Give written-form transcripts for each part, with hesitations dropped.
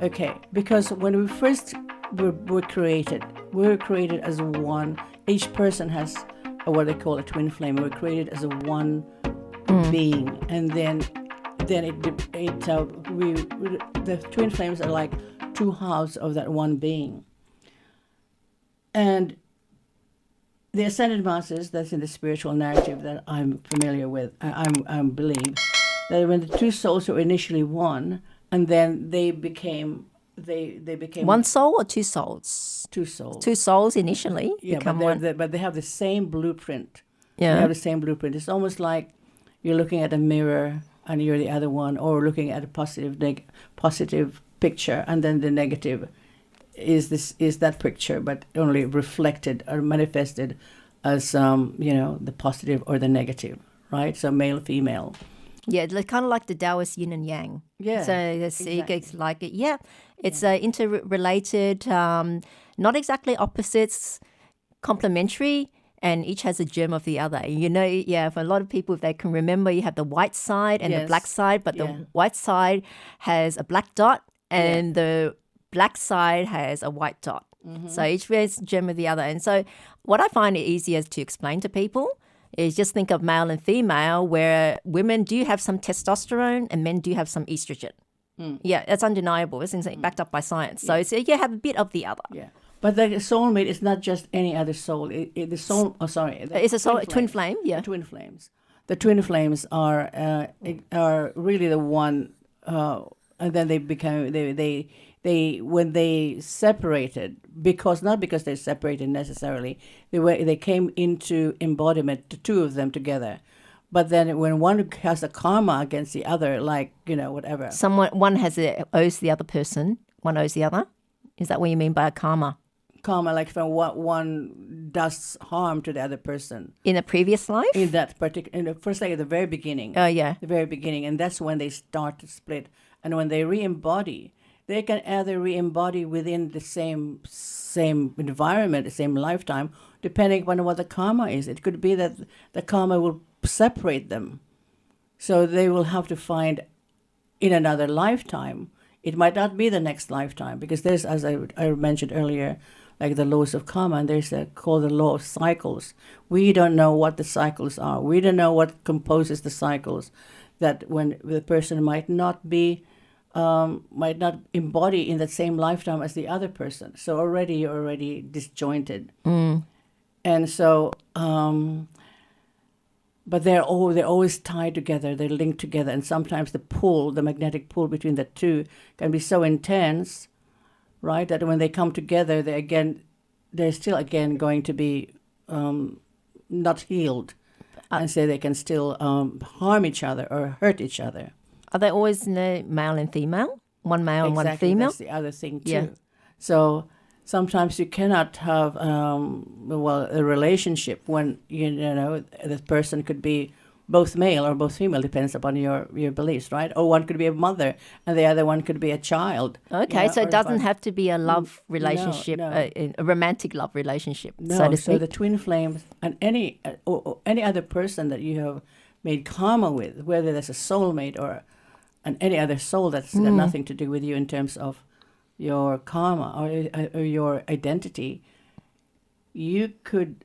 Okay, because when we first were created, we were created as one. Each person has what they call a twin flame. We were created as a one being, and then the twin flames are like two halves of that one being. And the ascended masters, that's in the spiritual narrative that I'm familiar with, I believe that when the two souls were initially one, and then they became one soul or two souls? two souls. Two souls initially Yeah, become one. but they have the same blueprint. Yeah. They have the same blueprint. It's almost like you're looking at a mirror and you're the other one, or looking at a positive picture, and then the negative is that picture, but only reflected or manifested as the positive or the negative, right? So male, female. Yeah, kind of like the Taoist yin and yang. Yeah, So it's exactly. like it. Yeah, it's interrelated, not exactly opposites, complementary, and each has a germ of the other. For a lot of people, if they can remember, you have the white side and the Yes. black side, but Yeah. the white side has a black dot, and the black side has a white dot. So each has a germ of the other. And so what I find it easiest to explain to people is just think of male and female, where women do have some testosterone and men do have some estrogen. Yeah, that's undeniable. It's backed up by science. So you have a bit of the other. Yeah, but the soulmate is not just any other soul. The soul. Oh, sorry. It's a twin flame. Yeah. The twin flames. The twin flames are really the one, and then they become they when they separated, not because they separated necessarily, they came into embodiment, the two of them together. But then when one has a karma against the other, like whatever. One owes the other person. One owes the other. Is that what you mean by a karma? Karma, like when one does harm to the other person In a previous life? in that particular, first, like at the very beginning. Oh, yeah. The very beginning, and that's when they start to split. And when they re-embody, they can either re-embody within the same environment, the same lifetime, depending on what the karma is. It could be that the karma will separate them, so they will have to find in another lifetime. It might not be the next lifetime, because there's, as I mentioned earlier, like the laws of karma, and there's called the law of cycles. We don't know what the cycles are. We don't know what composes the cycles. That when the person might not embody in the same lifetime as the other person. So you're already disjointed. And so, but they're always tied together. They're linked together, and sometimes the magnetic pull between the two can be so intense, right? That when they come together, they're still going to be not healed, and so they can still harm each other or hurt each other. Are they always male and female? One male and one female? That's the other thing too. Yeah. So sometimes you cannot have a relationship when the person could be both male or both female, depends upon your beliefs, right? Or one could be a mother and the other one could be a child. Okay, so it doesn't have to be a love relationship, no. A romantic love relationship. No, so to so speak. the twin flames and any other person that you have made karma with, whether that's a soulmate or any other soul that's got nothing to do with you in terms of your karma or your identity, you could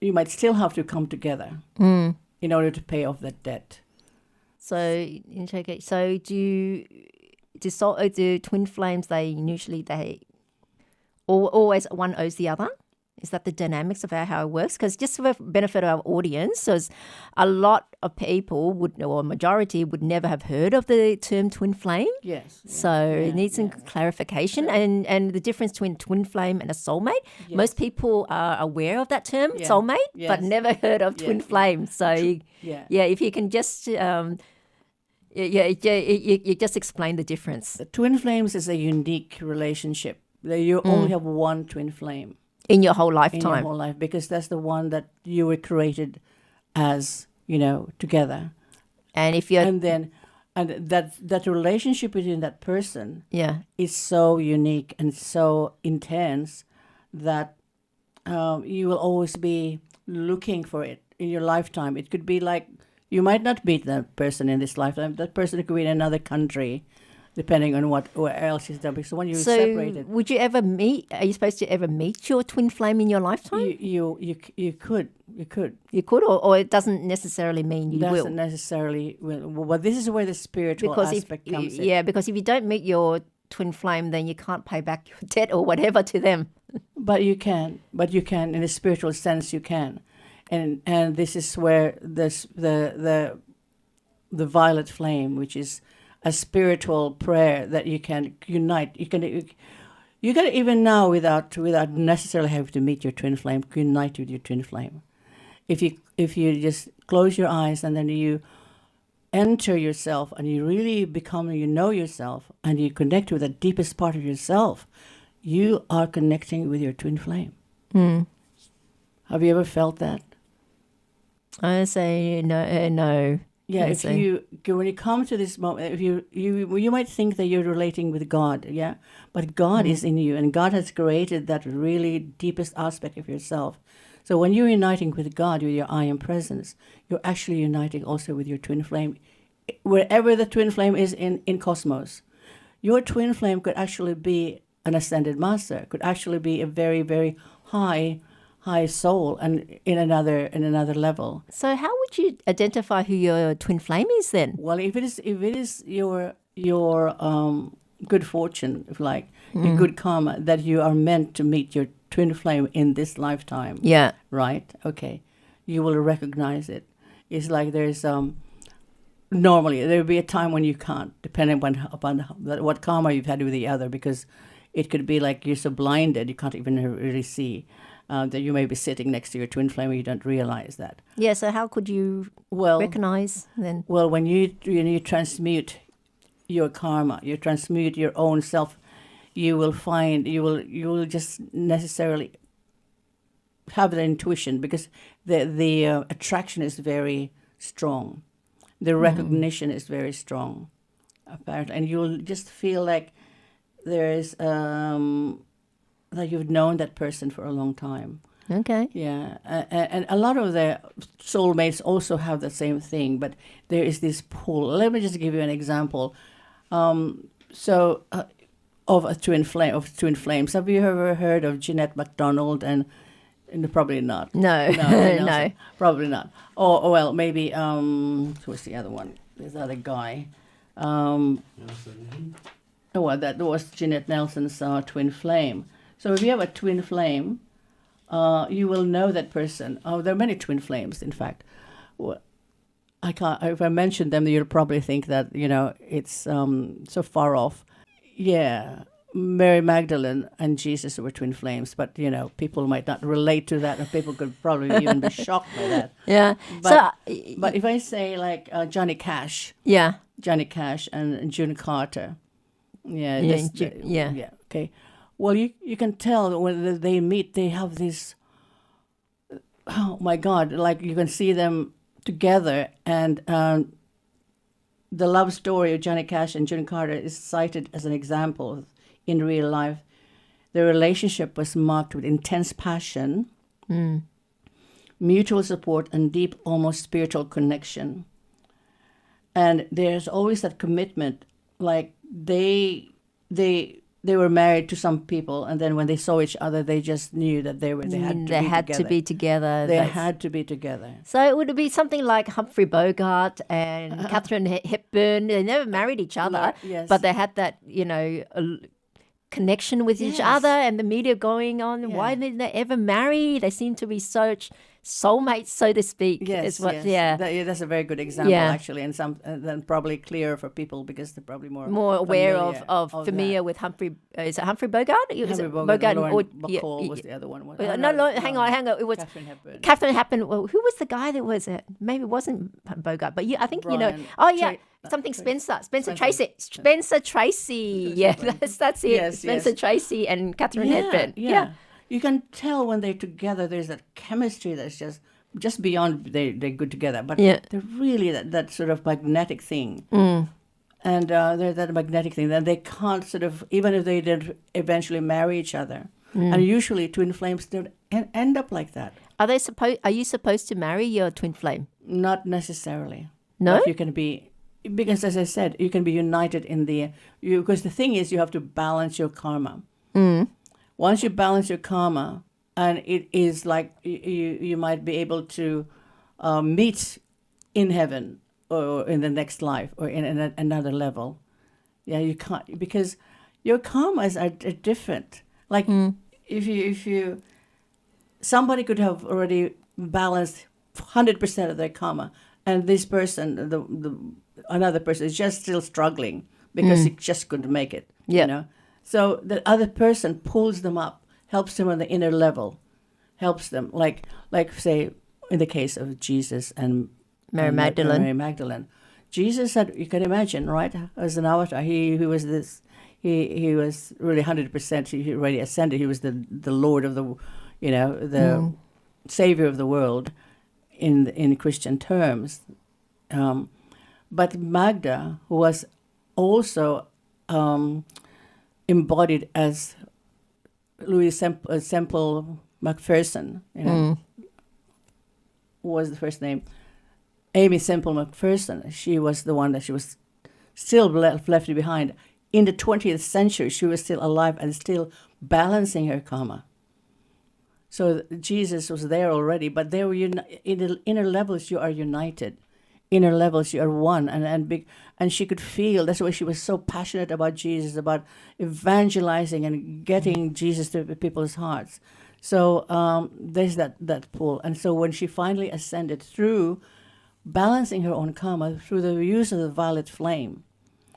you might still have to come together in order to pay off that debt. So do twin flames, they always one owes the other? Is that the dynamics of how it works? Because just for the benefit of our audience, because a lot of people or majority would never have heard of the term twin flame. Yes. So it needs some clarification. And the difference between twin flame and a soulmate. Yes. Most people are aware of that term, Yeah. soulmate, Yes. but never heard of twin flame. So if you can just you just explain the difference. The twin flames is a unique relationship. You only have one twin flame In your whole in lifetime. your whole life, because that's the one that you were created as, together. And if you're... And that relationship between that person Yeah. is so unique and so intense that you will always be looking for it in your lifetime. It could be like you might not meet that person in this lifetime. That person could be in another country, depending on what else is done. Because when you're So separated, would you ever meet? Are you supposed to ever meet your twin flame in your lifetime? you could. You could, or it doesn't necessarily mean you Doesn't will. necessarily will. Well, this is where the spiritual Because aspect comes in. yeah, because if you don't meet your twin flame, then you can't pay back your debt or whatever to them. But you can. In a spiritual sense, you can. And this is where the violet flame, which is a spiritual prayer that you can unite. You can even now without necessarily having to meet your twin flame, unite with your twin flame. If you just close your eyes and then you enter yourself and you really you know yourself and you connect with the deepest part of yourself, you are connecting with your twin flame. Have you ever felt that? I say no, no. Yeah, I if say. when you come to this moment, if you might think that you're relating with God, yeah, but God is in you, and God has created that really deepest aspect of yourself. So when you're uniting with God, with your I am presence, you're actually uniting also with your twin flame, wherever the twin flame is in cosmos. Your twin flame could actually be an ascended master, could actually be a very, very high soul, and in another level. So how would you identify who your twin flame is then? Well, if it is your good fortune, if like your good karma, that you are meant to meet your twin flame in this lifetime, Yeah. right? Okay, you will recognize it. It's like there's normally there will be a time when you can't, depending upon what karma you've had with the other, because it could be like you're so blinded you can't even really see. That you may be sitting next to your twin flame and you don't realize that. Yeah, so how could you recognize then? Well, when you transmute your karma, you transmute your own self, you will just necessarily have the intuition, because the attraction is very strong, the recognition is very strong, apparently, and you'll just feel like there is that you've known that person for a long time. Okay. Yeah, and a lot of the soulmates also have the same thing, but there is this pull. Let me just give you an example. Of twin flames. Have you ever heard of Jeanette MacDonald and probably not? No, no. Probably not. Or well, maybe who's the other one? There's the other guy. Well, that was Jeanette Nelson's twin flame. So if you have a twin flame, you will know that person. Oh, there are many twin flames, in fact. Well, I can't. If I mention them, you'll probably think that it's so far off. Yeah, Mary Magdalene and Jesus were twin flames, but people might not relate to that, and people could probably even be shocked by that. Yeah. But if I say like Johnny Cash and June Carter, yeah, okay. Well, you can tell that when they meet, they have this. Oh my God! Like you can see them together, and the love story of Johnny Cash and June Carter is cited as an example in real life. Their relationship was marked with intense passion, mutual support, and deep, almost spiritual connection. And there's always that commitment. Like they were married to some people, and then when they saw each other, they just knew that they had to be together. They had to be together. So it would be something like Humphrey Bogart and Katharine Hepburn. They never married each other, yes. but they had that, connection with each other, and the media going on. Yeah. Why didn't they ever marry? They seem to be such soulmates, so to speak. Yes, yes. Yeah. That's a very good example, Yeah. actually, and then probably clearer for people because they're probably more aware familiar that. with Humphrey. Is it Humphrey Bogart? Humphrey Bogart, Lauren Bacall was the other one. Hang on. It was Katharine Hepburn. Katharine Hepburn. Well, who was the guy that was it? Maybe it wasn't Bogart, but I think Brian something Spencer Tracy. Spencer Tracy. Yeah, that's it. Yes, Spencer Tracy and Katharine Hepburn. Yeah. You can tell when they're together. There's that chemistry that's just beyond they're good together. But they're really that sort of magnetic thing. And they're that magnetic thing that they can't sort of, even if they did eventually marry each other. And usually twin flames don't end up like that. Are you supposed to marry your twin flame? Not necessarily. No? But you can be because as I said, you can be united in because the thing is you have to balance your karma. Once you balance your karma, and it is like you might be able to meet in heaven or in the next life or in another level. Yeah, you can't, because your karmas are different. Like if you somebody could have already balanced 100% of their karma, and this person, another person, is just still struggling because he just couldn't make it. Yeah. You know, so the other person pulls them up, helps them on the inner level, helps them. Like say in the case of Jesus and Mary Magdalene. Mary Magdalene, Jesus had, you can imagine, right? As an avatar, he was this. He was really 100%. He already ascended. He was the Lord of the, the Savior of the world, in Christian terms. But Magda, who was also embodied as Louis Semple McPherson, was the first name. Amy Semple McPherson. She was the one that she was still left behind. In the 20th century, she was still alive and still balancing her karma. So Jesus was there already, but they were in the inner levels. You are united, inner levels. You are one, and she could feel. That's why she was so passionate about Jesus, about evangelizing and getting Jesus to people's hearts. So there's that pull, and so when she finally ascended through balancing her own karma through the use of the violet flame.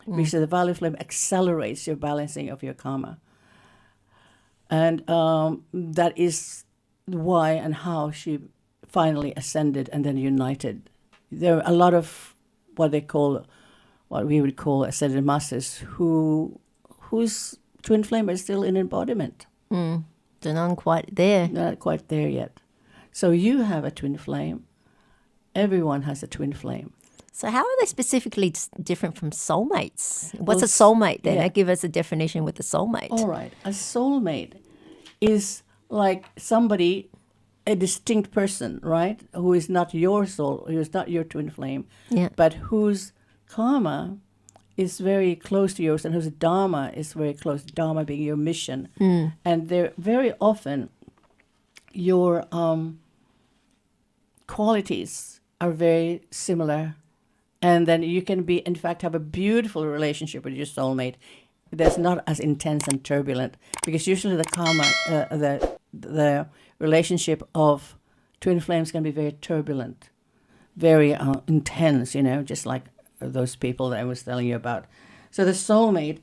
Because the violet flame accelerates your balancing of your karma. And that is why and how she finally ascended and then united. There are a lot of what we would call ascended masters whose twin flame is still in embodiment. They're not quite there. Not quite there yet. So you have a twin flame. Everyone has a twin flame. So how are they specifically different from soulmates? What's a soulmate then? Yeah. Give us a definition with the soulmate. All right. A soulmate is like somebody, a distinct person, right? Who is not your soul, who is not your twin flame, but whose karma is very close to yours and whose dharma is very close, dharma being your mission. And they're very often your qualities are very similar. And then you can in fact, have a beautiful relationship with your soulmate that's not as intense and turbulent. Because usually the karma, the relationship of twin flames can be very turbulent, very intense, just like those people that I was telling you about. So the soulmate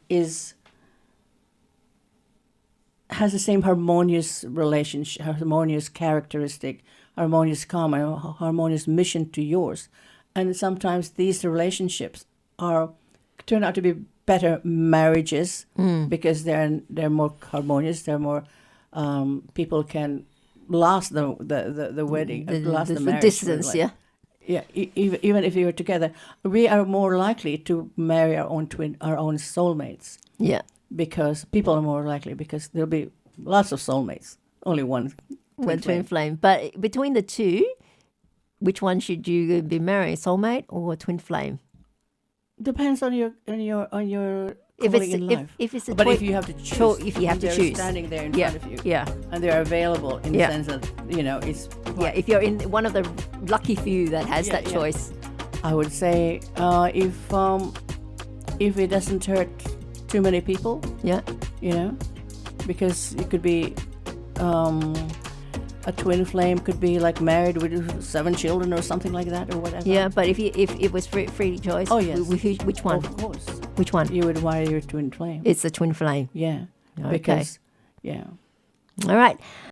has the same harmonious relationship, harmonious characteristic, harmonious karma, harmonious mission to yours. And sometimes these relationships turn out to be better marriages because they're more harmonious. They're more people can last the wedding, last the marriage. Distance, yeah. Yeah, even if you're together, we are more likely to marry our own soulmates. Yeah, because people are more likely because there'll be lots of soulmates, only one twin flame. But between the two, which one should you be marrying, soulmate or twin flame? Depends on your If calling in life. if it's a but twin, if you have to choose, if you have to they're choose, standing there in front of you, and they're available in the sense that it's if you're in one of the lucky few that has that choice. I would say if it doesn't hurt too many people, because it could be a twin flame could be like married with 7 children or something like that or whatever. Yeah, but if it was free choice, which one? Of course. Which one? You would marry your twin flame. It's a twin flame. Yeah. Okay. Because, yeah. All right.